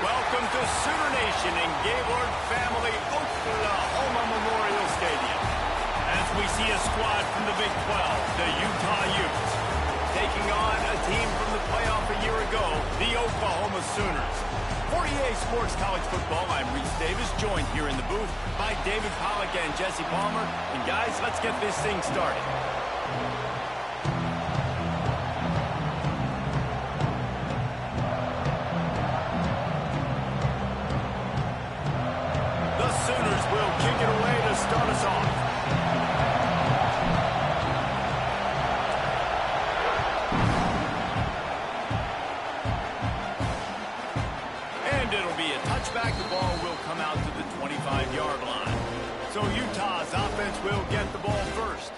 Welcome to Sooner Nation in Gaylord Family Oklahoma Memorial Stadium. As we see a squad from the Big 12, the Utah Utes, taking on a team from the playoff a year ago, the Oklahoma Sooners. For EA Sports College Football, I'm Reese Davis, joined here in the booth by David Pollack and Jesse Palmer. And guys, let's get this thing started. The Sooners will kick it away to start us off. The ball will come out to the 25-yard line. So Utah's offense will get the ball first.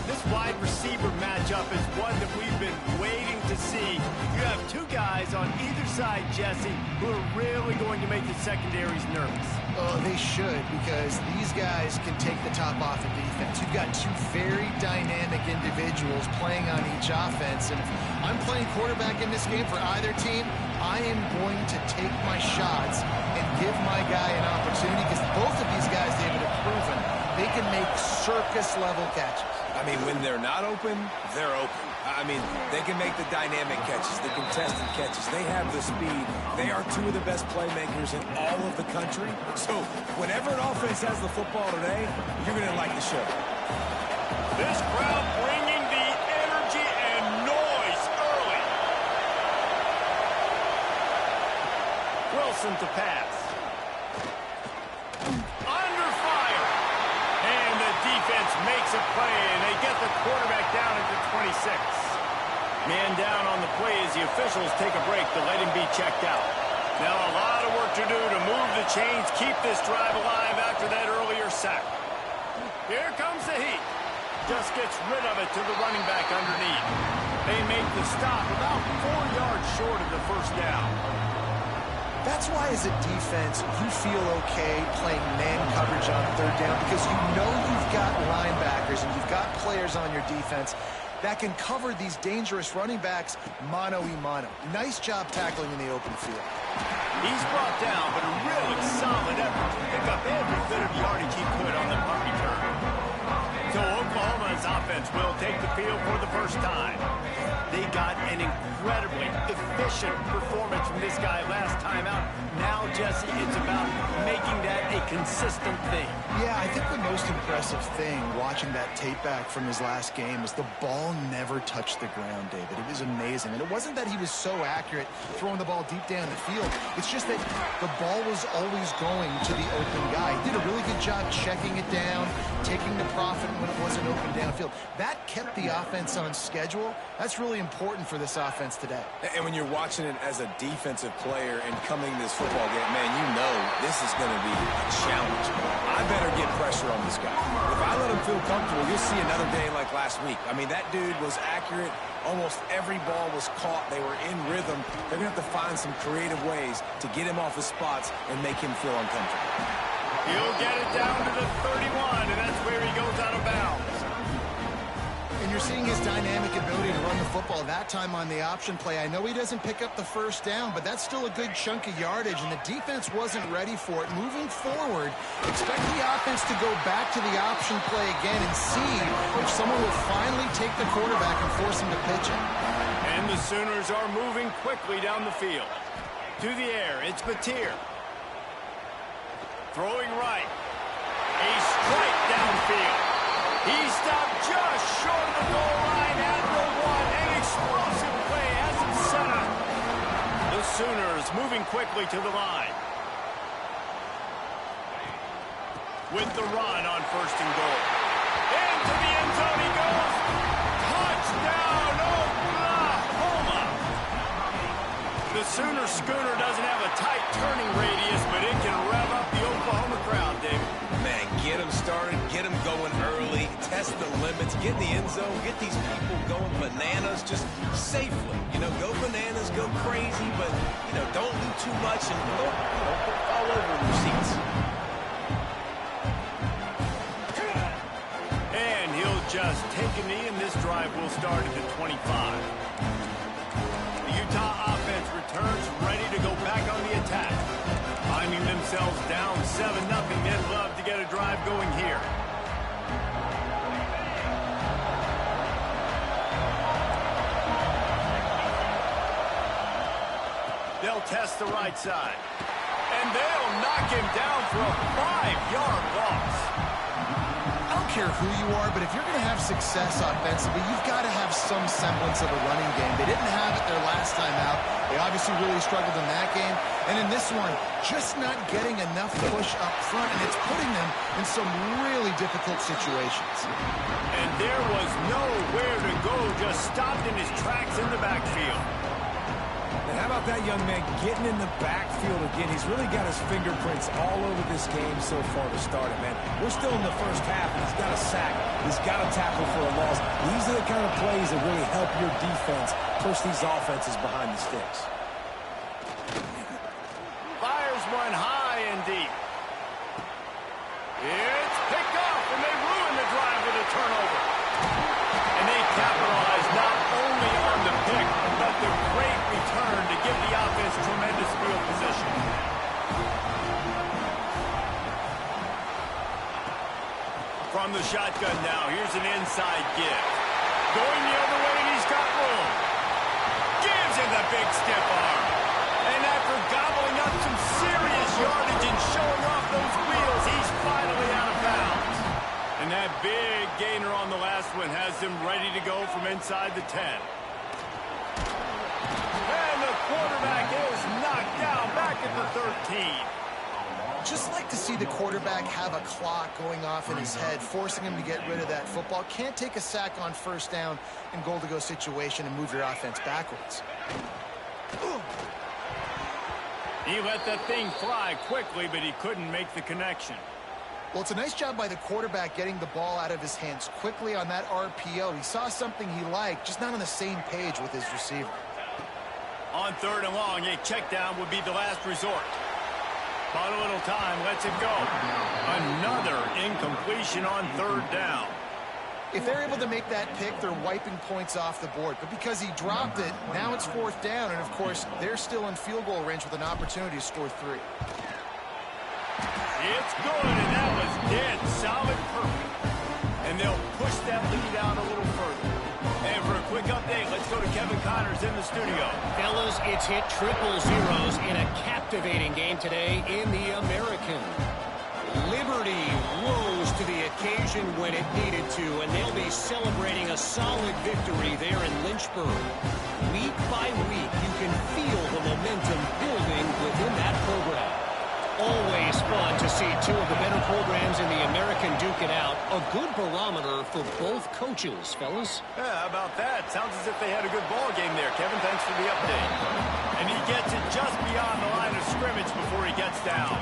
This wide receiver matchup is one that we've been waiting to see. You have two guys on either side, Jesse, who are really going to make the secondaries nervous. Oh, they should, because these guys can take the top off of defense. You've got two very dynamic individuals playing on each offense, and if I'm playing quarterback in this game for either team, I am going to take my shots and give my guy an opportunity, because both of these guys, David, have proven they can make circus-level catches. I mean, when they're not open, they're open. I mean, they can make the dynamic catches, the contested catches. They have the speed. They are two of the best playmakers in all of the country. So whenever an offense has the football today, you're going to like the show. This crowd bringing the energy and noise early. Wilson to pass. Under fire. And the defense makes a play, and they get the quarterback down at the 26. Man down on the play as the officials take a break to let him be checked out. Now a lot of work to do to move the chains, keep this drive alive after that earlier sack. Here comes the heat. Just gets rid of it to the running back underneath. They make the stop about 4 yards short of the first down. That's why, as a defense, you feel okay playing man coverage on third down, because you know you've got linebackers and you've got players on your defense that can cover these dangerous running backs mano-a-mano. Nice job tackling in the open field. He's brought down, but a really solid effort to pick up every bit of yardage he could on the punt return. So Oklahoma's offense will take the field for the first time. They got an incredibly efficient performance from this guy last time out. Now, Jesse, it's about making that a consistent thing. Yeah, I think the most impressive thing watching that tape back from his last game is the ball never touched the ground, David. It was amazing. And it wasn't that he was so accurate throwing the ball deep down the field. It's just that the ball was always going to the open guy. He did a really good job checking it down, taking the profit when it wasn't open downfield. That kept the offense on schedule. That's really important for this offense today. And when you're watching it as a defensive player and coming to this football game, man, you know this is going to be a challenge. I better get pressure on this guy. If I let him feel comfortable, you'll see another day like last week. I mean, that dude was accurate. Almost every ball was caught. They were in rhythm. They're going to have to find some creative ways to get him off his spots and make him feel uncomfortable. He'll get it down to the 31, and that's where he goes out of bounds. And you're seeing his dynamic ability to run the football that time on the option play. I know he doesn't pick up the first down, but that's still a good chunk of yardage, and the defense wasn't ready for it. Moving forward, expect the offense to go back to the option play again and see if someone will finally take the quarterback and force him to pitch it. And the Sooners are moving quickly down the field. To the air, it's Batir. Throwing right. A strike downfield. He stopped just short of the goal line at the 1. An explosive play has him set up. The Sooners moving quickly to the line. With the run on 1st and goal. Into the end zone he goes. Touchdown, Oklahoma. The Sooner schooner doesn't have a tight turning radius, but it can rev up the Oklahoma crowd, David. Man, get them started, get them going early, test the limits, get in the end zone, get these people going bananas just safely. You know, go bananas, go crazy, but, you know, don't do too much and don't fall over in your seats. And he'll just take a knee, and this drive will start at the 25. The Utah offense returns ready to go back on the attack. themselves down 7-0. They'd love to get a drive going here. They'll test the right side. And they'll knock him down for a 5-yard loss. I don't care who you are, but if you're going to have success offensively, you've got to have some semblance of a running game. They didn't have it their last time out. They obviously really struggled in that game. And in this one, just not getting enough push up front, and it's putting them in some really difficult situations. And there was nowhere to go, just stopped in his tracks in the backfield. And how about that young man getting in the backfield again? He's really got his fingerprints all over this game so far to start it, man. We're still in the first half, and he's got a sack. He's got a tackle for a loss. These are the kind of plays that really help your defense push these offenses behind the sticks. Fires one high and deep. It's picked off, and they ruin the drive with a turnover. And they capitalize not only on the pick, but the great return to give the offense tremendous field position. From the shotgun now, here's an inside give. Going the other way, and he's got room. Gives him the big stiff arm. And after gobbling up some serious yardage and showing off those wheels, he's finally out of bounds. And that big gainer on the last one has him ready to go from inside the 10. And the quarterback is knocked down back at the 13. Just like to see the quarterback have a clock going off in his head, forcing him to get rid of that football. Can't take a sack on first down in goal-to-go situation and move your offense backwards. He let that thing fly quickly, but he couldn't make the connection. Well, it's a nice job by the quarterback getting the ball out of his hands quickly on that RPO. He saw something he liked, just not on the same page with his receiver. On 3rd and long, a check down would be the last resort. But a little time, lets it go. Another incompletion on 3rd down. If they're able to make that pick, they're wiping points off the board. But because he dropped it, now it's 4th down. And, of course, they're still in field goal range with an opportunity to score 3. It's good, and that was dead solid perfect. And they'll push that lead out a little further. And for a quick update, let's go to Kevin Connors in the studio. Fellas, it's hit 000 in a captivating game today in the American. Liberty rose to the occasion when it needed to, and they'll be celebrating a solid victory there in Lynchburg. Week by week, you can feel the momentum building within that program. Always fun to see two of the better programs in the American duke it out. A good barometer for both coaches, fellas. Yeah, how about that? Sounds as if they had a good ball game there, Kevin. Thanks for the update. And he gets it just beyond the line of scrimmage before he gets down.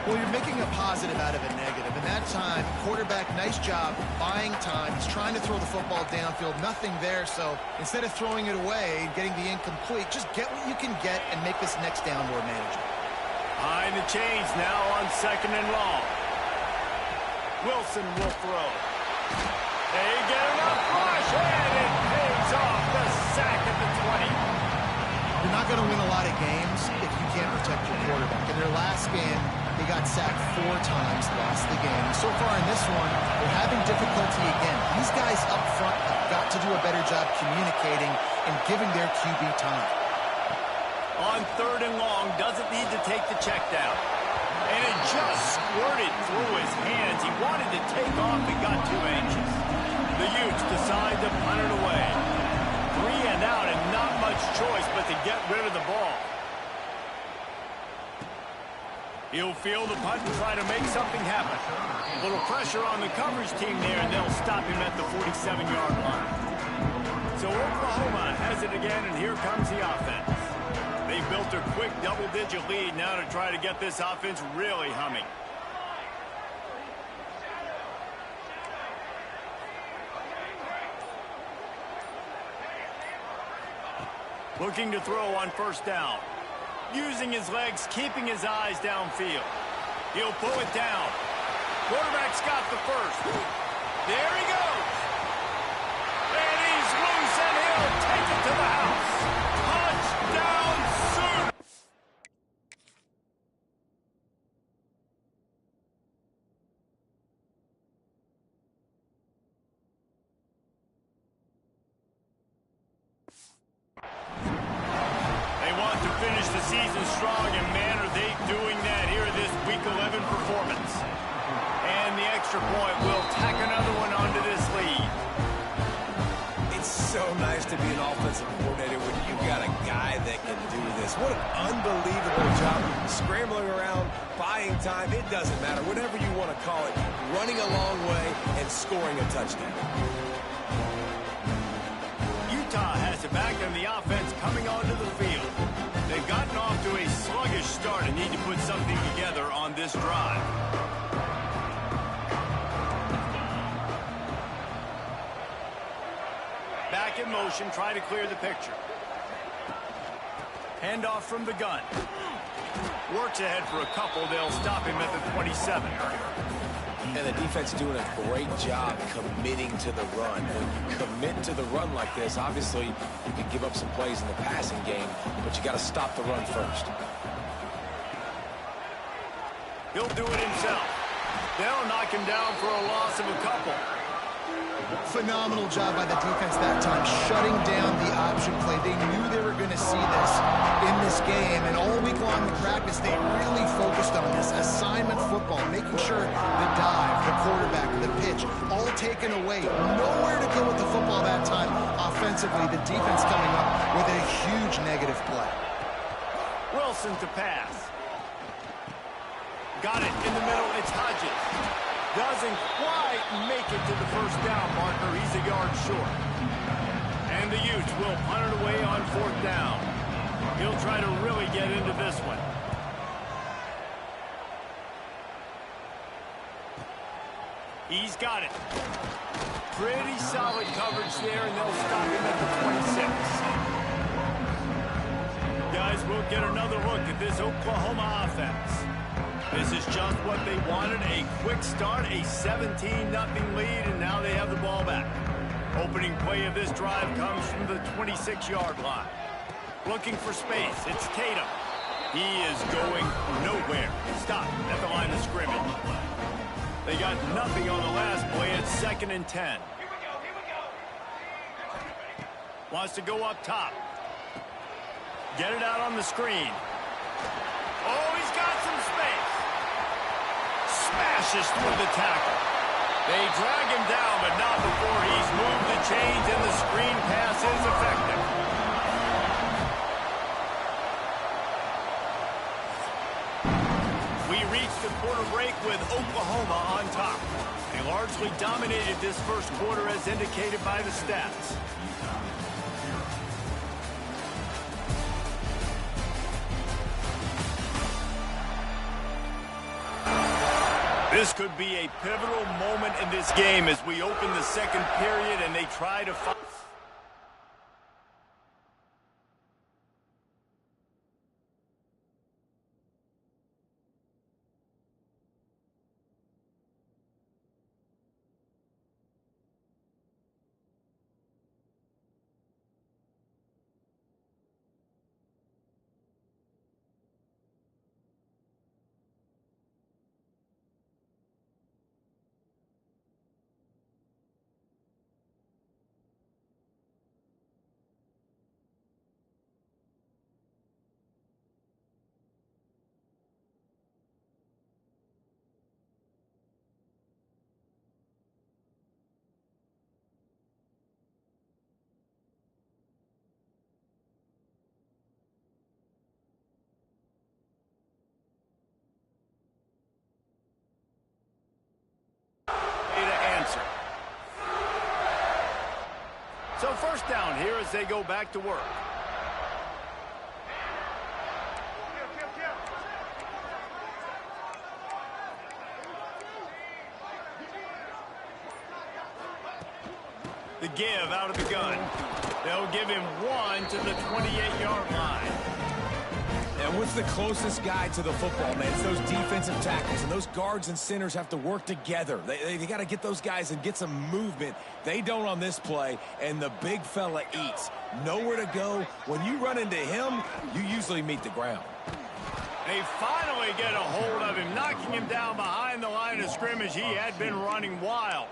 Well, you're making a positive out of a negative. In that time, quarterback, nice job, buying time. He's trying to throw the football downfield. Nothing there, so instead of throwing it away and getting the incomplete, just get what you can get and make this next down more manageable. Behind the chains now on 2nd and long. Wilson will throw. They get enough rush, and it pays off the sack at the 20. You're not going to win a lot of games if you can't protect your quarterback. In their last game, they got sacked 4 times, lost the game. So far in this one, they're having difficulty again. These guys up front have got to do a better job communicating and giving their QB time. On 3rd and long, doesn't need to take the check down. And it just squirted through his hands. He wanted to take off and got too anxious. The Utes decide to punt it away. 3 and out and not much choice but to get rid of the ball. He'll field the punt and try to make something happen. A little pressure on the coverage team there, and they'll stop him at the 47-yard line. So Oklahoma has it again, and here comes the offense. They built a quick double-digit lead now to try to get this offense really humming. Looking to throw on 1st down. Using his legs, keeping his eyes downfield. He'll pull it down. Quarterback's got the first. There he goes. And he's loose, and he'll take it to the house. Touchdown, Sooners! finish the season strong, and man, are they doing that here in this Week 11 performance. And the extra point will tack another one onto this lead. It's so nice to be an offensive coordinator when you got a guy that can do this. What an unbelievable job. Scrambling around, buying time, it doesn't matter. Whatever you want to call it, running a long way and scoring a touchdown. Utah has it back, and the offense coming onto the field. They've gotten off to a sluggish start and need to put something together on this drive. Back in motion, trying to clear the picture. Handoff from the gun. Works ahead for a couple. They'll stop him at the 27. And the defense doing a great job committing to the run. When you commit to the run like this, obviously you can give up some plays in the passing game, but you got to stop the run first. He'll do it himself. They'll knock him down for a loss of a couple. Phenomenal job by the defense that time, shutting down the option play. They knew they were going to see this in this game, and all week long in practice, they really focused on this assignment football, making sure the dive, the quarterback, the pitch, all taken away. Nowhere to go with the football that time. Offensively, the defense coming up with a huge negative play. Wilson to pass. Got it in the middle. It's Hodges. Doesn't quite make it to the first down marker. He's a yard short. And the Utes will punt it away on 4th down. He'll try to really get into this one. He's got it. Pretty solid coverage there, and they'll stop him at the 26. Guys, we'll get another look at this Oklahoma offense. This is just what they wanted, a quick start, a 17-0 lead, and now they have the ball back. Opening play of this drive comes from the 26-yard line. Looking for space, it's Tatum. He is going nowhere. Stop at the line of scrimmage. They got nothing on the last play. It's 2nd and 10. Wants to go up top. Get it out on the screen. Oh, he's got some space. Smashes through the tackle. They drag him down, but not before he's moved the chains, and the screen pass is effective. We reached the quarter break with Oklahoma on top. They largely dominated this first quarter as indicated by the stats. This could be a pivotal moment in this game as we open the second period and they try to find. So first down here as they go back to work. The give out of the gun. They'll give him one to the 28-yard line. And what's the closest guy to the football, man? It's those defensive tackles, and those guards and centers have to work together. They got to get those guys and get some movement. They don't on this play, and the big fella eats. Nowhere to go. When you run into him, you usually meet the ground. They finally get a hold of him, knocking him down behind the line of scrimmage. He had been running wild.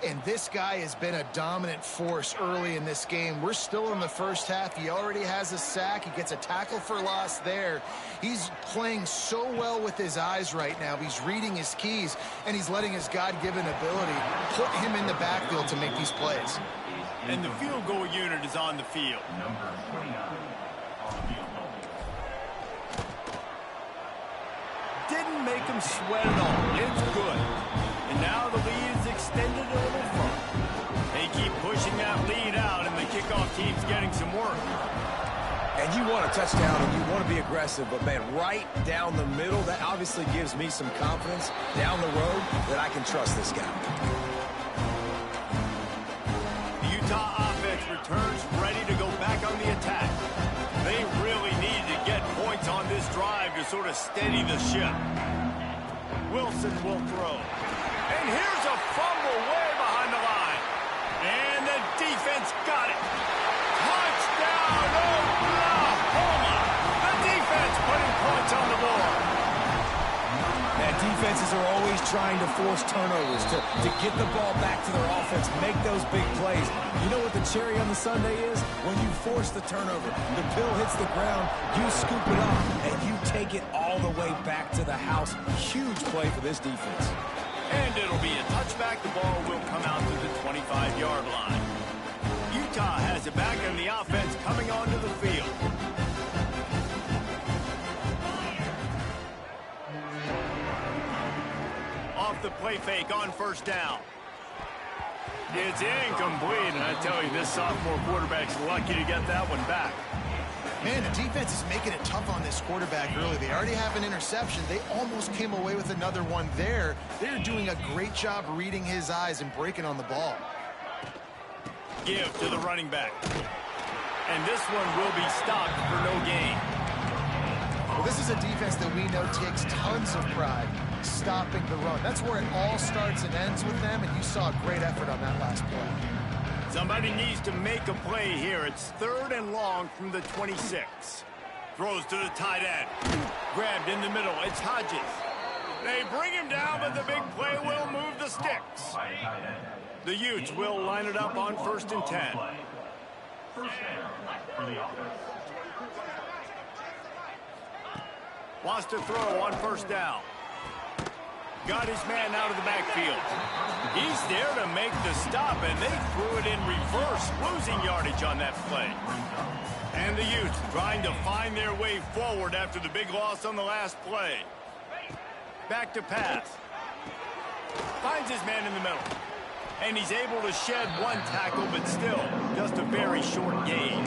And this guy has been a dominant force early in this game. We're still in the first half. He already has a sack. He gets a tackle for loss there. He's playing so well with his eyes right now. He's reading his keys, and he's letting his God-given ability put him in the backfield to make these plays. And the field goal unit is on the field. Number 29 on the field. Didn't make him sweat at all. It's good. And now the lead is extended a little further. They keep pushing that lead out, and the kickoff team's getting some work. And you want a touchdown, and you want to be aggressive, but, man, right down the middle, that obviously gives me some confidence down the road that I can trust this guy. The Utah offense returns ready to go back on the attack. They really need to get points on this drive to sort of steady the ship. Wilson will throw. And here's a fumble way behind the line. And the defense got it. Touchdown, Oklahoma. The defense putting points on the board. Man, defenses are always trying to force turnovers to get the ball back to their offense, make those big plays. You know what the cherry on the sundae is? When you force the turnover, the pill hits the ground, you scoop it up, and you take it all the way back to the house. Huge play for this defense. And it'll be a touchback. The ball will come out to the 25-yard line. Utah has it back, and the offense coming onto the field. Off the play fake on first down. It's incomplete, and I tell you, this sophomore quarterback's lucky to get that one back. Man, the defense is making it tough on this quarterback early. They already have an interception. They almost came away with another one there. They're doing a great job reading his eyes and breaking on the ball. Give to the running back. And this one will be stopped for no gain. Well, this is a defense that we know takes tons of pride stopping the run. That's where it all starts and ends with them, and you saw a great effort on that last play. Somebody needs to make a play here. It's 3rd and long from the 26. Throws to the tight end. Grabbed in the middle. It's Hodges. They bring him down, but the big play will move the sticks. The Utes will line it up on 1st and 10. First down for the offense. Wants to throw on 1st down. Got his man out of the backfield. He's there to make the stop, and they threw it in reverse, losing yardage on that play. And the Utes trying to find their way forward after the big loss on the last play. Back to pass. Finds his man in the middle. And he's able to shed one tackle, but still just a very short gain.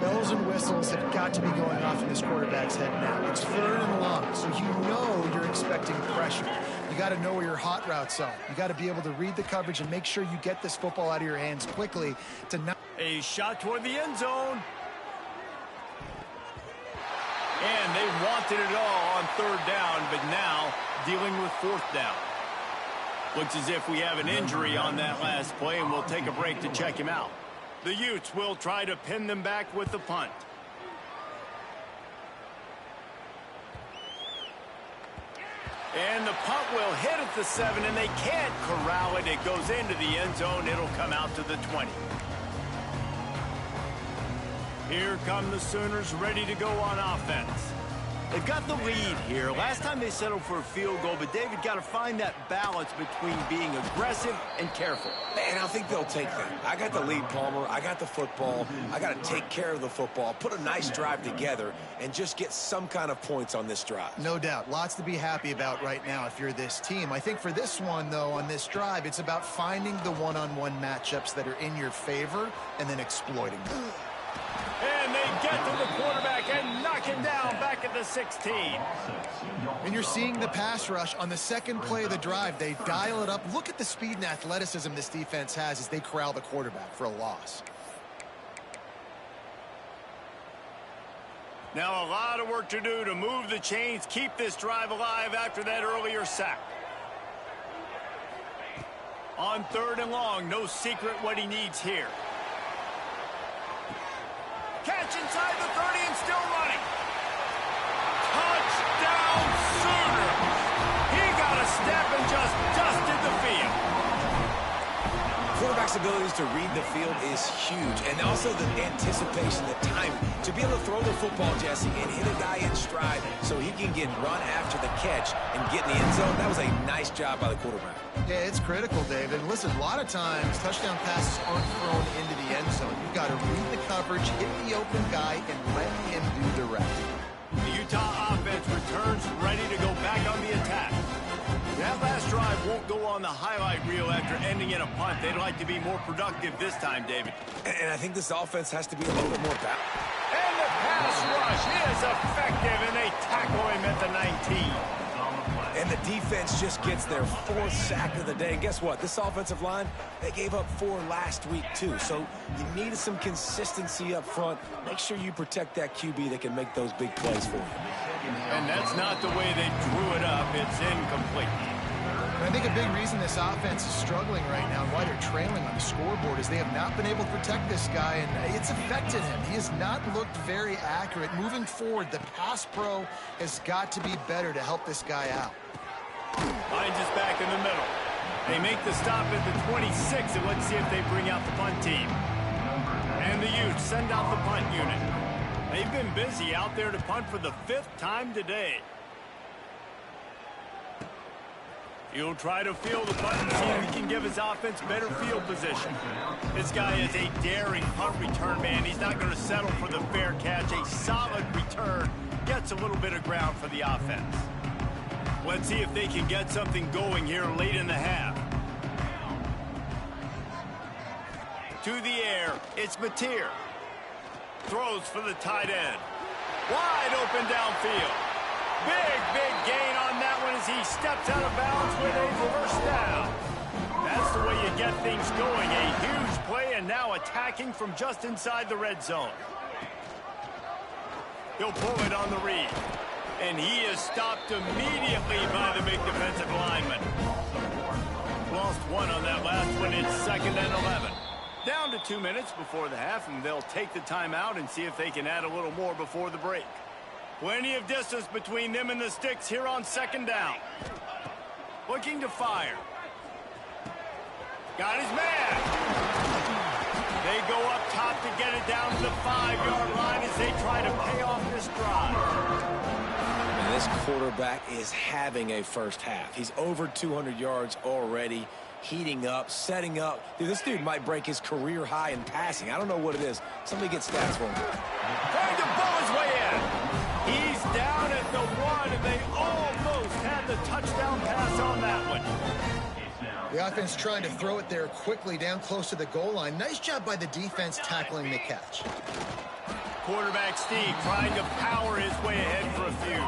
Bells and whistles have got to be going off in this quarterback's head now. It's 3rd and long, so you know you're expecting pressure. You got to know where your hot routes are. You got to be able to read the coverage and make sure you get this football out of your hands quickly to not... A shot toward the end zone. And they wanted it all on 3rd down, but now dealing with 4th down. Looks as if we have an injury on that last play, and we'll take a break to check him out. The Utes will try to pin them back with the punt. And the punt will hit at the 7, and they can't corral it. It goes into the end zone. It'll come out to the 20. Here come the Sooners ready to go on offense. They've got the lead here. Last time they settled for a field goal, but David got to find that balance between being aggressive and careful. And I think they'll take that. I got the lead, Palmer. I got the football. I got to take care of the football, put a nice drive together, and just get some kind of points on this drive. No doubt. Lots to be happy about right now if you're this team. I think for this one, though, on this drive, it's about finding the one-on-one matchups that are in your favor and then exploiting them. And they get to the quarterback and knock him down back at the 16. And you're seeing the pass rush on the second play of the drive. They dial it up. Look at the speed and athleticism this defense has as they corral the quarterback for a loss. Now a lot of work to do to move the chains, keep this drive alive after that earlier sack. On 3rd and long, no secret what he needs here. Catch inside the 30 and still running. Touchdown, Sooners! He got a step and just dusted the field. Quarterback's abilities to read the field is huge, and also the anticipation, the timing. To be able to throw the football, Jesse, and hit a guy in stride so he can get run after the catch and get in the end zone, that was a nice job by the quarterback. Yeah, it's critical, David. Listen, a lot of times, touchdown passes aren't thrown into the end zone. You've got to read the coverage, hit the open guy, and let him do the rest. The Utah offense returns ready to go back on the attack. That last drive won't go on the highlight reel after ending in a punt. They'd like to be more productive this time, David. And I think this offense has to be a little bit more balanced. And the pass rush is effective, and they tackle him at the 19. And the defense just gets their 4th sack of the day. And guess what? This offensive line, they gave up 4 last week, too. So you needed some consistency up front. Make sure you protect that QB that can make those big plays for you. And that's not the way they drew it up. It's incomplete. I think a big reason this offense is struggling right now and why they're trailing on the scoreboard is they have not been able to protect this guy, and it's affected him. He has not looked very accurate. Moving forward, the pass pro has got to be better to help this guy out. Hines is back in the middle. They make the stop at the 26, and let's see if they bring out the punt team. And the Utes send out the punt unit. They've been busy out there to punt for the 5th time today. He'll try to field the punt and see if he can give his offense better field position. This guy is a daring punt return man. He's not going to settle for the fair catch. A solid return gets a little bit of ground for the offense. Let's see if they can get something going here late in the half. To the air, it's Mateer. Throws for the tight end. Wide open downfield. Big gain on that one as he steps out of bounds with a reverse down. That's the way you get things going. A huge play, and now attacking from just inside the red zone. He'll pull it on the read. And he is stopped immediately by the big defensive lineman. Lost 1 on that last one. It's 2nd and 11. Down to 2 minutes before the half, and they'll take the timeout and see if they can add a little more before the break. Plenty of distance between them and the sticks here on 2nd down. Looking to fire. Got his man. They go up top to get it down to the 5-yard line as they try to pay off this drive. And this quarterback is having a first half. He's over 200 yards already, heating up, setting up. Dude, this dude might break his career high in passing. I don't know what it is. Somebody get stats for him. Trying to bow his way in. He's down at the 1, and they almost had the touchdown pass on that one. The offense trying to throw it there quickly down close to the goal line. Nice job by the defense tackling the catch. Quarterback Steve trying to power his way ahead for a few.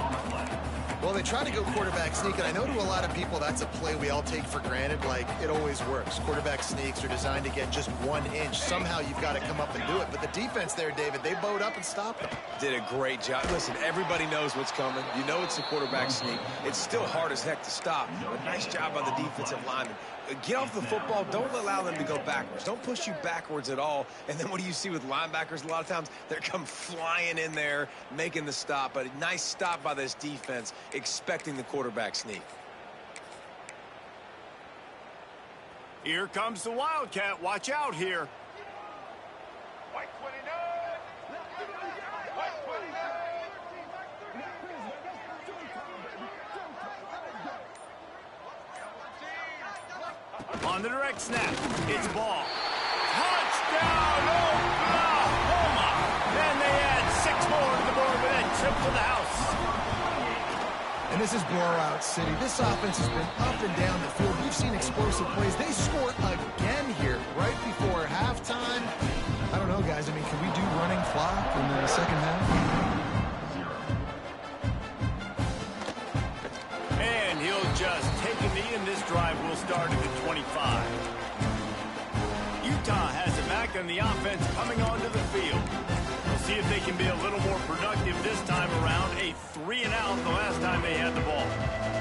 Well, they try to go quarterback sneak, and I know to a lot of people that's a play we all take for granted, like it always works. Quarterback sneaks are designed to get just 1 inch. Somehow you've got to come up and do it. But the defense there, David, they bowed up and stopped them. Did a great job. Listen, everybody knows what's coming. You know it's a quarterback sneak. It's still hard as heck to stop. But nice job by the defensive lineman. Get off the football. Don't allow them to go backwards. Don't push you backwards at all. And then what do you see with linebackers a lot of times? They come flying in there, making the stop. But a nice stop by this defense, expecting the quarterback sneak. Here comes the Wildcat. Watch out here. White 29. White 29. On the direct snap, it's ball. Touchdown, Oklahoma! And they add 6 more to the board with that trip to the house. And this is blowout city. This offense has been up and down the field. We've seen explosive plays. They score again here right before halftime. I don't know, guys. I mean, can we do running clock in the second half? And he'll just take a knee, and this drive will start at the 25. Utah has it back, and the offense coming onto the field. We'll see if they can be a little more productive this time around. A 3-and-out the last time they had the ball.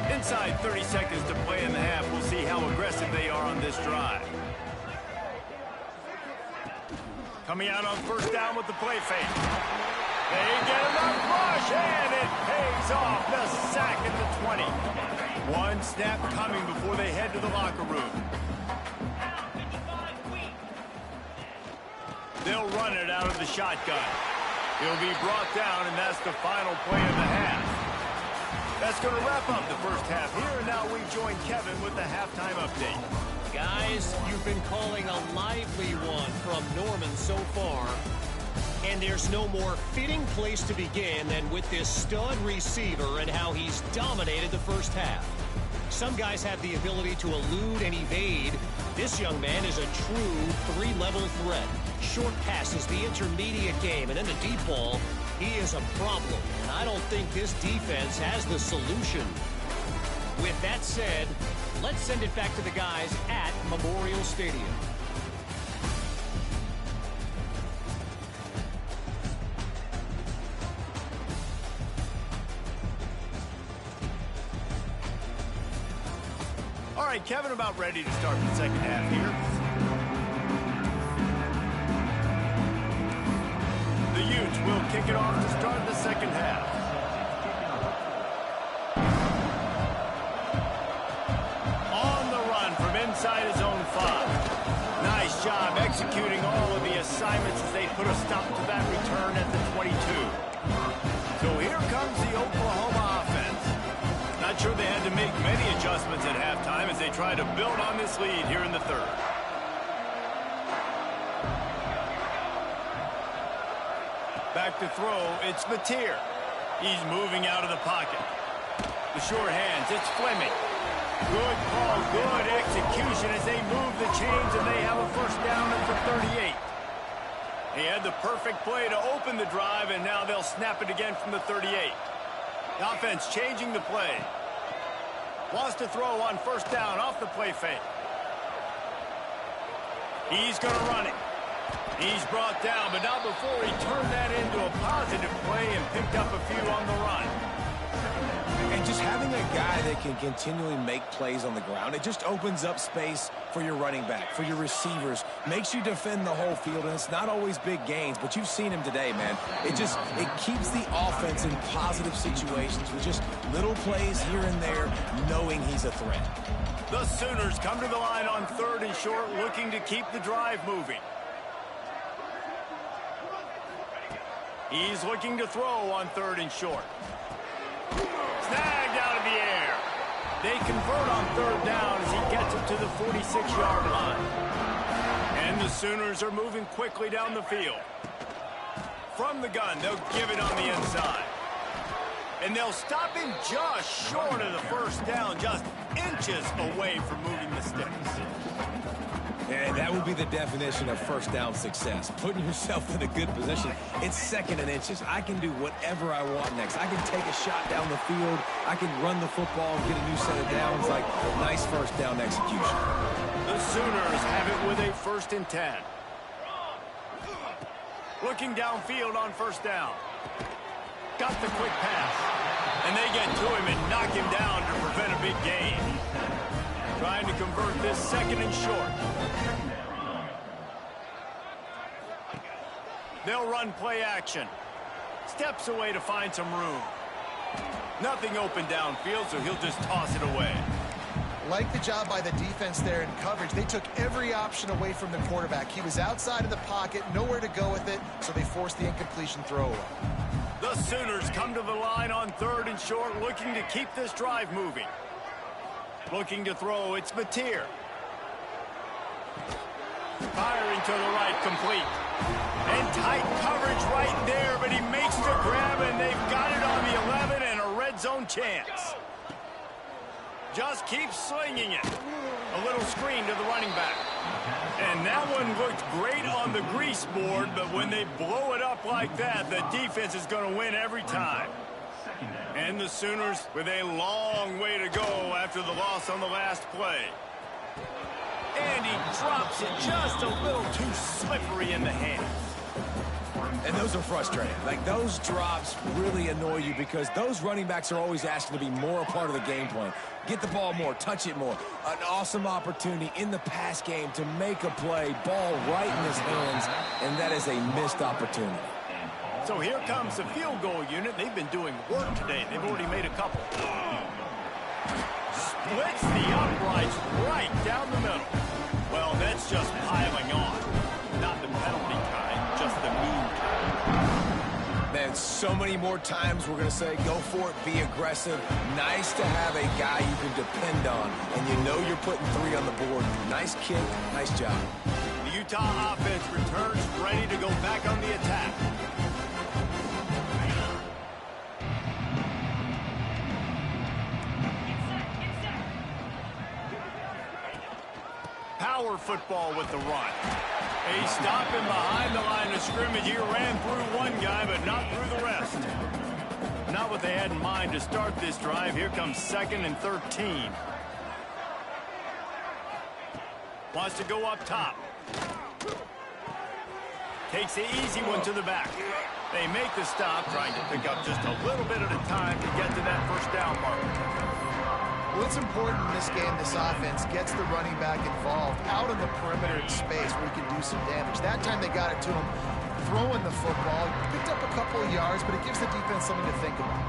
Inside 30 seconds to play in the half. We'll see how aggressive they are on this drive. Coming out on first down with the play fake. They get enough rush, and it pays off. The sack at the 20. One snap coming before they head to the locker room. They'll run it out of the shotgun. He'll be brought down, and that's the final play of the half. That's going to wrap up the first half here, and now we join Kevin with the halftime update. Guys, you've been calling a lively one from Norman so far. And there's no more fitting place to begin than with this stud receiver and how he's dominated the first half. Some guys have the ability to elude and evade. This young man is a true three-level threat. Short passes, the intermediate game, and then the deep ball. He is a problem, and I don't think this defense has the solution. With that said, let's send it back to the guys at Memorial Stadium. All right, Kevin, about ready to start the second half here. The Utes will kick it off to start the second half. On the run from inside his own 5. Nice job executing all of the assignments as they put a stop to that return at the 22. So here comes the Oklahoma offense. Not sure they had to make many adjustments at halftime as they try to build on this lead here in the third. Back to throw, it's Mateer. He's moving out of the pocket. The short hands, it's Fleming. Good call, good execution as they move the chains, and they have a first down at the 38. He had the perfect play to open the drive, and now they'll snap it again from the 38. The offense changing the play. Wants to throw on first down off the play fake. He's going to run it. He's brought down, but not before he turned that into a positive play and picked up a few on the run. And just having a guy that can continually make plays on the ground, it just opens up space for your running back, for your receivers, makes you defend the whole field, and it's not always big gains, but you've seen him today, man. It keeps the offense in positive situations with just little plays here and there, knowing he's a threat. The Sooners come to the line on third and short, looking to keep the drive moving. He's looking to throw on third and short. Snagged out of the air. They convert on third down as he gets it to the 46-yard line. And the Sooners are moving quickly down the field. From the gun, they'll give it on the inside. And they'll stop him just short of the first down, just inches away from moving the sticks. And that would be the definition of first down success. Putting yourself in a good position. It's second and inches. I can do whatever I want next. I can take a shot down the field. I can run the football and get a new set of downs. Like, nice first down execution. The Sooners have it with a 1st and 10. Looking downfield on first down. Got the quick pass. And they get to him and knock him down to prevent a big gain. Trying to convert this second and short. They'll run play action. Steps away to find some room. Nothing open downfield, so he'll just toss it away. Like the job by the defense there in coverage. They took every option away from the quarterback. He was outside of the pocket, nowhere to go with it, so they forced the incompletion throwaway. The Sooners come to the line on third and short, looking to keep this drive moving. Looking to throw, it's Mateer. Firing to the right, complete. And tight coverage right there, but he makes the grab, and they've got it on the 11 and a red zone chance. Just keep slinging it. A little screen to the running back. And that one looked great on the grease board, but when they blow it up like that, the defense is going to win every time. And the Sooners with a long way to go after the loss on the last play. And he drops it just a little too slippery in the hands. And those are frustrating. Like, those drops really annoy you because those running backs are always asking to be more a part of the game plan. Get the ball more, touch it more. An awesome opportunity in the pass game to make a play, ball right in his hands, and that is a missed opportunity. So here comes the field goal unit. They've been doing work today. They've already made a couple. Splits the uprights right down the middle. Well, that's just piling on. Not the penalty kind. man. So many more times we're going to say, go for it, be aggressive. Nice to have a guy you can depend on, and you know you're putting 3 on the board. Nice kick, nice job. The Utah offense returns ready to go back on the attack. Power football with the run. They stop him behind the line of scrimmage. He ran through one guy, but not through the rest. Not what they had in mind to start this drive. Here comes 2nd and 13. Wants to go up top. Takes the easy one to the back. They make the stop, trying to pick up just a little bit at a time to get to that first down mark. Well, it's important in this game, this offense gets the running back involved out in the perimeter in space where he can do some damage. That time they got it to him throwing the football. Picked up a couple of yards, but it gives the defense something to think about.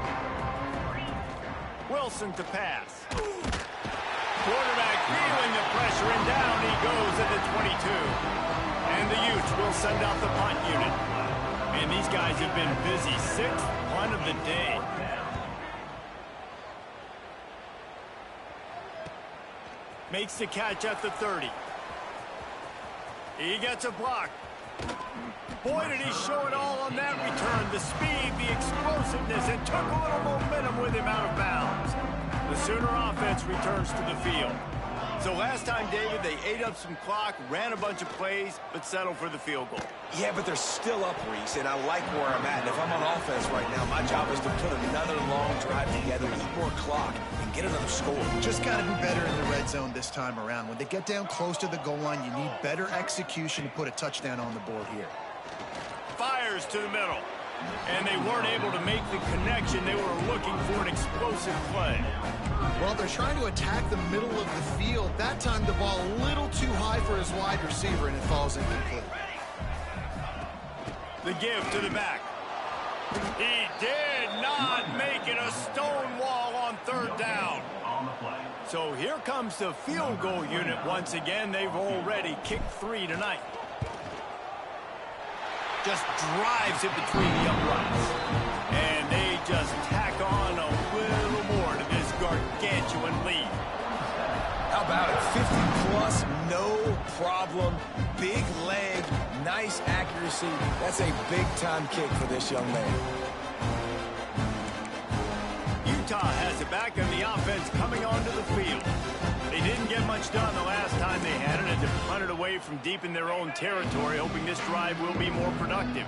Wilson to pass. Quarterback feeling the pressure, and down he goes at the 22. And the Utes will send out the punt unit. And these guys have been busy. 6th punt of the day. Makes the catch at the 30. He gets a block. Boy, did he show it all on that return. The speed, the explosiveness, and took a little momentum with him out of bounds. The Sooner offense returns to the field. So last time, David, they ate up some clock, ran a bunch of plays, but settled for the field goal. Yeah, but they're still up, Reese, and I like where I'm at. And if I'm on offense right now, my job is to put another long drive together, eat more clock, and get another score. Just got to be better in the red zone this time around. When they get down close to the goal line, you need better execution to put a touchdown on the board here. Fires to the middle. And they weren't able to make the connection. They were looking for an explosive play. Well, they're trying to attack the middle of the field. That time the ball a little too high for his wide receiver, and it falls incomplete. The give to the back. He did not make it a stone wall on 3rd down. So here comes the field goal unit once again. They've already kicked 3 tonight. Just drives it between the uprights. And they just tack on a little more to this gargantuan lead. How about it? 50-plus, no problem. Big leg, nice accuracy. That's a big-time kick for this young man. Utah has it back, and the offense coming onto the field. They didn't get much done the last time they had it, and to punt it away from deep in their own territory, hoping this drive will be more productive.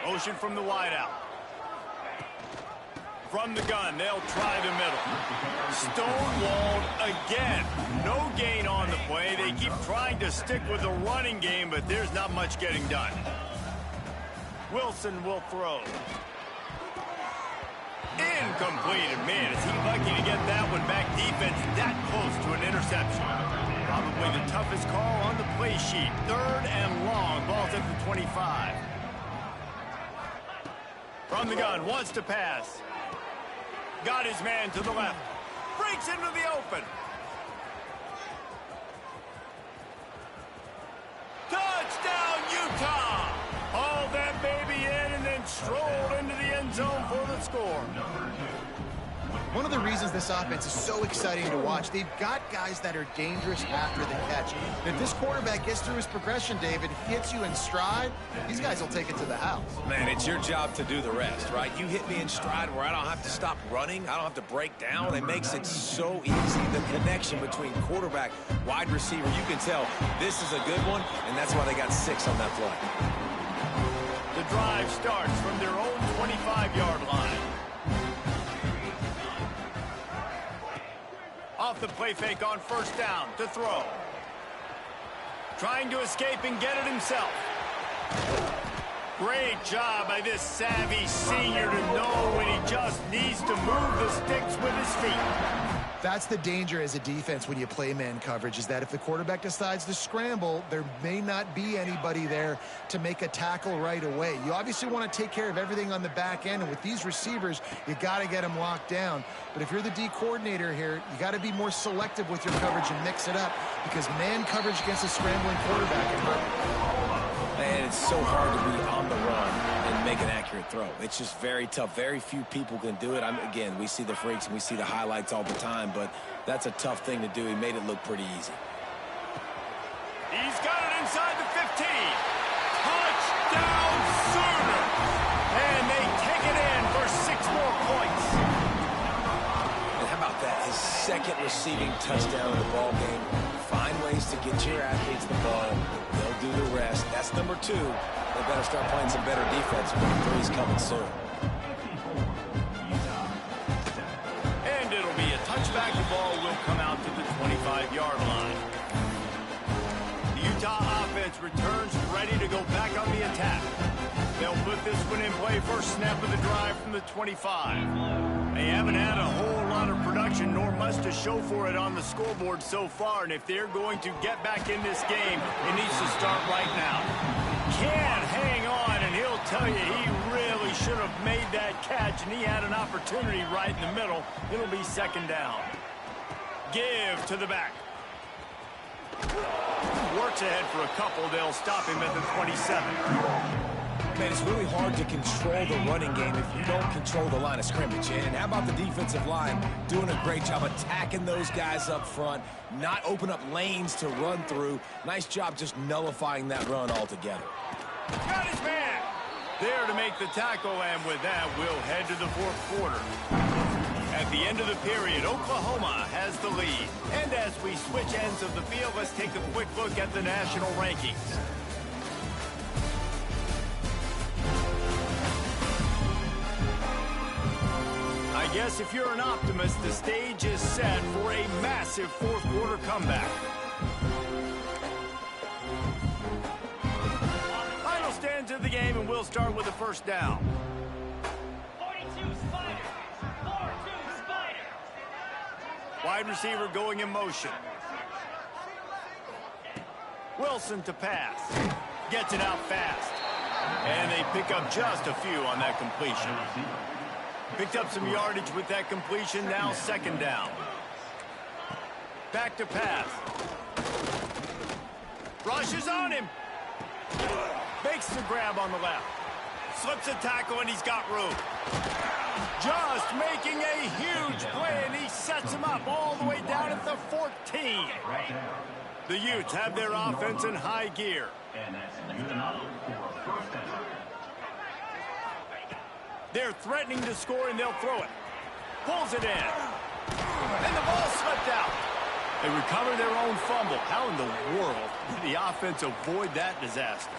Motion from the wideout. From the gun, they'll try the middle. Stonewalled again. No gain on the play. They keep trying to stick with the running game, but there's not much getting done. Wilson will throw. Incomplete. And man, is he lucky to get that one back. Defense that close to an interception. Probably the toughest call on the play sheet. 3rd and long. Ball's at the 25. From the gun, wants to pass. Got his man to the left. Breaks into the open. Touchdown, Utah! Hauled that baby in and then strolled into the end zone for the score. One of the reasons this offense is so exciting to watch, they've got guys that are dangerous after the catch. And if this quarterback gets through his progression, David, hits you in stride, these guys will take it to the house. Man, it's your job to do the rest, right? You hit me in stride where I don't have to stop running. I don't have to break down. It makes it so easy. The connection between quarterback, wide receiver, you can tell this is a good one, and that's why they got 6 on that play. The drive starts from their own 25-yard line. Off the play fake on 1st down to throw. Trying to escape and get it himself. Great job by this savvy senior to know when he just needs to move the sticks with his feet. That's the danger as a defense when you play man coverage, is that if the quarterback decides to scramble, there may not be anybody there to make a tackle right away. You obviously want to take care of everything on the back end, and with these receivers, you got to get them locked down. But if you're the D coordinator here, you got to be more selective with your coverage and mix it up, because man coverage against a scrambling quarterback can hurt. it's so hard to be on the run and make an accurate throw. It's just very tough. Very few people can do it. Again, we see the freaks and we see the highlights all the time, but that's a tough thing to do. He made it look pretty easy. He's got it inside the 15. Touchdown Sooner! And they take it in for 6 more points. And how about that? His second receiving touchdown of the ball game. Find ways to get your athletes the ball. They'll do the rest. That's number 2. They better start playing some better defense. Number 3's coming soon. And it'll be a touchback. The ball will come out to the 25-yard line. The Utah offense returns ready to go back on the attack. They'll put this one in play first snap of the drive from the 25. They haven't had a whole lot of production nor much to show for it on the scoreboard so far, and if they're going to get back in this game, it needs to start right now. Can't hang on, and he'll tell you he really should have made that catch, and he had an opportunity right in the middle. It'll be second down. Give to the back. Works ahead for a couple. They'll stop him at the 27. Man, it's really hard to control the running game if you don't control the line of scrimmage. And how about the defensive line doing a great job attacking those guys up front, not open up lanes to run through. Nice job just nullifying that run altogether. Got his man. There to make the tackle, and with that, we'll head to the 4th quarter. At the end of the period, Oklahoma has the lead. And as we switch ends of the field, let's take a quick look at the national rankings. I guess if you're an optimist, the stage is set for a massive 4th quarter comeback. Final stands of the game, and we'll start with the first down. 42 Spiders. 42 Spiders. Wide receiver going in motion. Wilson to pass. Gets it out fast. And they pick up just a few on that completion. Picked up some yardage with that completion. Now second down. Back to pass. Rushes on him. Makes the grab on the left. Slips a tackle, and he's got room. Just making a huge play, and he sets him up all the way down at the 14. The Utes have their offense in high gear. They're threatening to score, and they'll throw it. Pulls it in. And the ball slipped out. They recover their own fumble. How in the world did the offense avoid that disaster?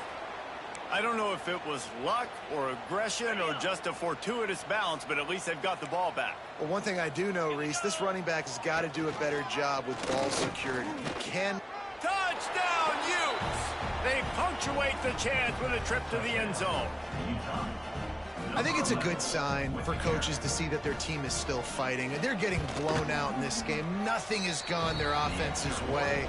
I don't know if it was luck or aggression or just a fortuitous bounce, but at least they've got the ball back. Well, one thing I do know, Reese, this running back has got to do a better job with ball security. You can... Touchdown, Utes! They punctuate the chance with a trip to the end zone. I think it's a good sign for coaches to see that their team is still fighting. They're getting blown out in this game. Nothing has gone their offense's way.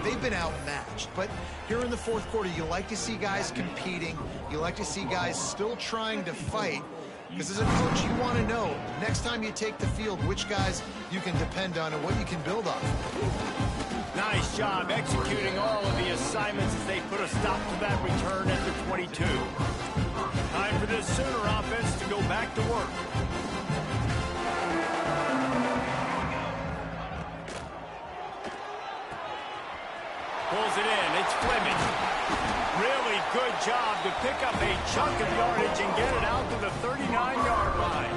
They've been outmatched. But here in the 4th quarter, you like to see guys competing. You like to see guys still trying to fight. Because as a coach, you want to know, next time you take the field, which guys you can depend on and what you can build off. Nice job executing all of the assignments as they put a stop to that return at the 22. Time for this Sooner offense to go back to work. Pulls it in. It's Fleming. Really good job to pick up a chunk of yardage and get it out to the 39-yard line.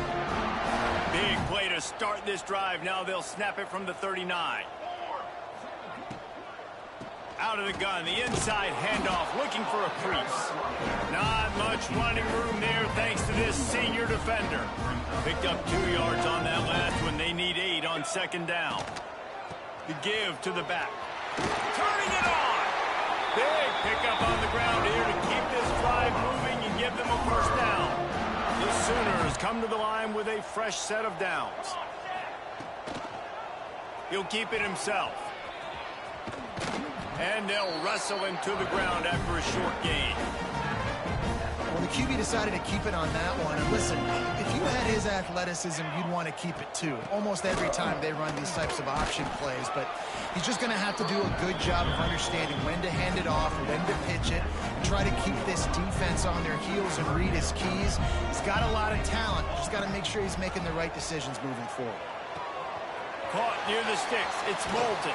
Big play to start this drive. Now they'll snap it from the 39. Out of the gun, the inside handoff, looking for a crease. Not much running room there thanks to this senior defender. Picked up 2 yards on that last one. They need 8 on second down. The give to the back. Turning it on. Big pickup on the ground here to keep this drive moving and give them a first down. The Sooners come to the line with a fresh set of downs. He'll keep it himself. And they'll wrestle him to the ground after a short gain. Well, the QB decided to keep it on that one. And listen, if you had his athleticism, you'd want to keep it too. Almost every time they run these types of option plays. But he's just going to have to do a good job of understanding when to hand it off, when to pitch it, and try to keep this defense on their heels and read his keys. He's got a lot of talent. Just got to make sure he's making the right decisions moving forward. Caught near the sticks. It's Moulton.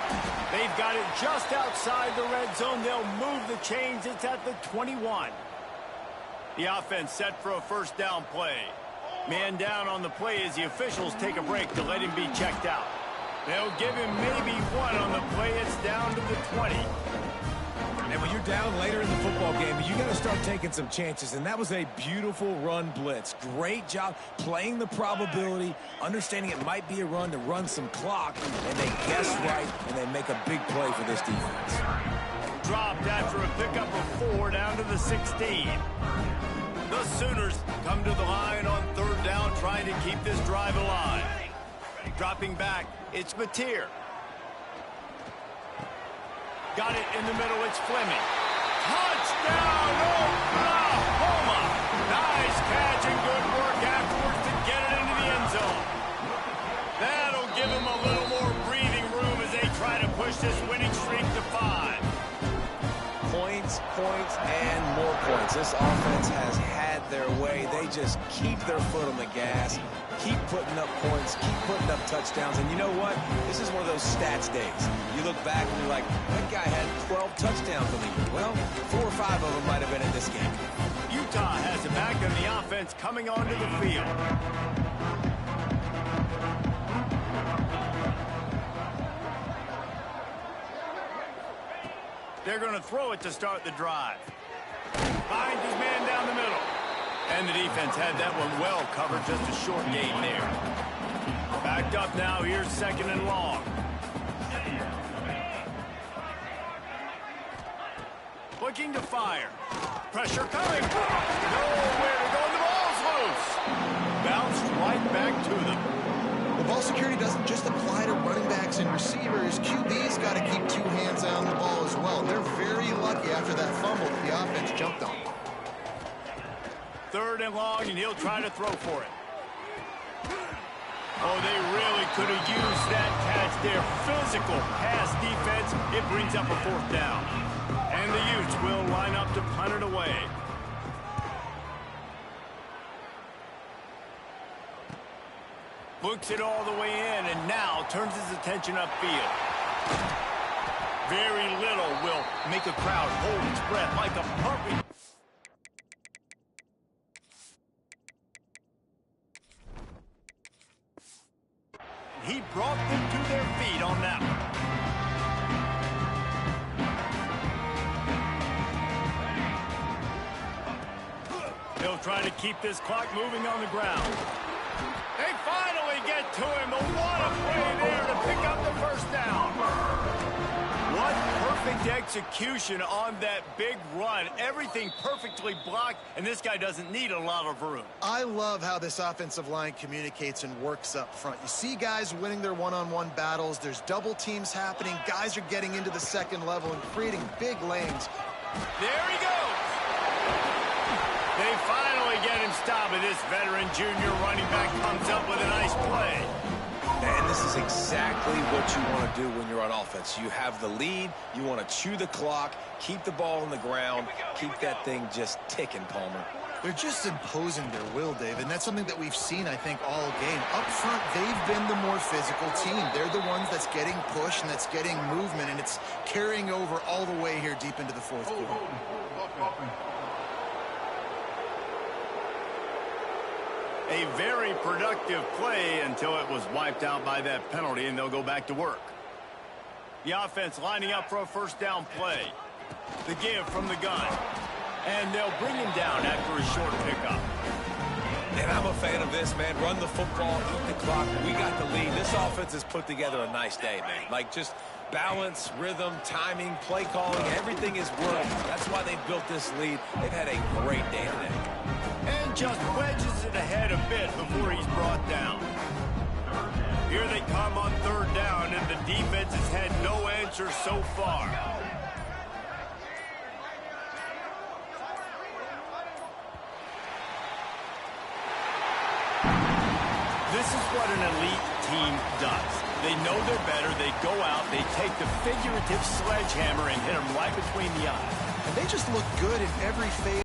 They've got it just outside the red zone. They'll move the chains. It's at the 21. The offense set for a first down play. Man down on the play as the officials take a break to let him be checked out. They'll give him maybe one on the play. It's down to the 20. And when you're down later in the football game, you got to start taking some chances. And that was a beautiful run blitz. Great job playing the probability, understanding it might be a run to run some clock, and they guess right, and they make a big play for this defense. Dropped after a pickup of 4 down to the 16. The Sooners come to the line on third down, trying to keep this drive alive. Dropping back, it's Mateer. Got it in the middle, it's Fleming. Touchdown, Oklahoma! Nice catch and good work afterwards to get it into the end zone. That'll give them a little more breathing room as they try to push this winning streak to 5. Points, and more points. This offense has had their way. They just keep their foot on the gas, keep putting up points, keep putting up touchdowns. And you know what? This is one of those stats days. You look back and you're like, that guy had 12 touchdowns in the year. Well, 4 or 5 of them might have been in this game. Utah has it back on the offense coming onto the field. They're going to throw it to start the drive. Finds his man down the middle. And the defense had that one well covered, just a short gain there. Backed up now, here's 2nd and long. Looking to fire. Pressure coming. Nowhere to go, and the ball's loose. Bounced right back to them. The ball security doesn't just apply to running backs and receivers. QB's got to keep 2 hands on the ball as well. They're very lucky after that fumble that the offense jumped on. 3rd and long, and he'll try to throw for it. Oh, they really could have used that catch there. Physical pass defense. It brings up a 4th down. And the Utes will line up to punt it away. Books it all the way in, and now turns his attention upfield. Very little will make a crowd hold its breath like a puppy. He brought them to their feet on that one. He'll try to keep this clock moving on the ground. They finally get to him, but what a play there to pick up the first down. What perfect execution on that big run. Everything perfectly blocked, and this guy doesn't need a lot of room. I love how this offensive line communicates and works up front. You see guys winning their one-on-one battles. There's double teams happening. Guys are getting into the 2nd level and creating big lanes. There he goes. They finally get him stopped, and this veteran junior running back comes up with a nice play. And this is exactly what you want to do when you're on offense. You have the lead, you want to chew the clock, keep the ball on the ground, keep that thing just ticking, Palmer. They're just imposing their will, Dave, and that's something that we've seen, I think, all game. Up front, they've been the more physical team. They're the ones that's getting pushed and that's getting movement, and it's carrying over all the way here deep into the 4th quarter. A very productive play until it was wiped out by that penalty, and they'll go back to work. The offense lining up for a first down play. The give from the gun. And they'll bring him down after a short pickup. And I'm a fan of this, man. Run the football, eat the clock. We got the lead. This offense has put together a nice day, man. Like, just balance, rhythm, timing, play calling, everything is working. That's why they built this lead. They've had a great day today. And just wedges it ahead a bit before he's brought down. Here they come on 3rd down, and the defense has had no answer so far. This is what an elite team does. They know they're better. They go out. They take the figurative sledgehammer and hit them right between the eyes. and they just look good in every phase.